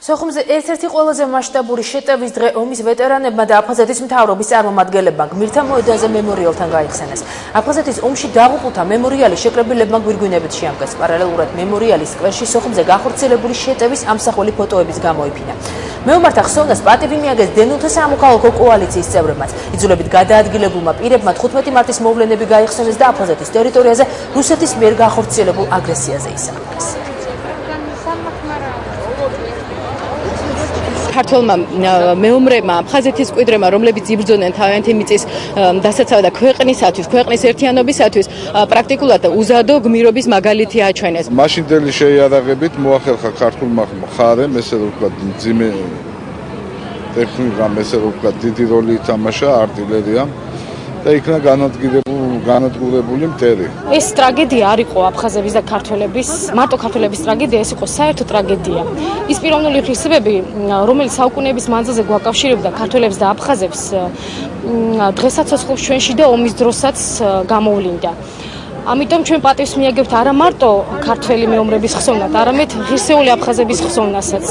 სოხუმზე ერთ-ერთი ყველაზე მასშტაბური შეტევის დღე ომის ვეტერანებმა და აფხაზეთის მთავრობის წარმომადგენლებმა გმირთა მოედანზე მემორიალთან გაიხსენეს. აფხაზეთის ომში დაღუპულთა მემორიალი შეკრებილებმა გვირგვინებით შეამკეს. პარალელურად მემორიალის სკვერში სოხუმზე გახორციელებული შეტევის ამსახველი ფოტოების გამოიფინა. მეომართა ხსოვნას პატივი მიაგეს დენილთა სამოქალაქო კოალიციის წევრებმაც. იძულებით გადაადგილებულმა პირებმა 15 მარტის მოვლენები გაიხსენეს და აფხაზეთის ტერიტორიაზე რუსეთის მიერ გახორციელებულ აგრესიაზე ისაუბრეს. ქართველმა მეომრებმა, აფხაზეთის მკვიდრებმა, რომლებიც იბრძოდნენ თავიანთი მიწის დასაცავად და ქვეყნისათვის, ქვეყნის ერთიანობისათვის, პრაქტიკულად უზადო გმირობის მაგალითი აჩვენეს. მაშინდელი შეიარაღებით მოახერხა ქართულმა მხარემ, ესე რომ ვთქვათ, მძიმე ტექნიკამ, ესე რომ ვთქვათ, დიდი როლი ითამაშა არტილერიამ და იქნა განადგურებული მტერი. ეს ტრაგედია არ იყო აფხაზების და ქართველების, მარტო ქართველების ტრაგედია, ეს იყო საერთო ტრაგედია. ის პიროვნული ღირსებები, რომელიც საუკუნეების მანძილზე გვაკავშირებდა ქართველებს და აფხაზებს, დღესაც ცოცხლობს ჩვენში და ომის დროსაც გამოვლინდა. ამიტომ ჩვენ პატივს მიაგებთ არა მარტო ქართველი მეომრების ხსოვნად, არამედ ღირსეული აფხაზების ხსოვნასაც.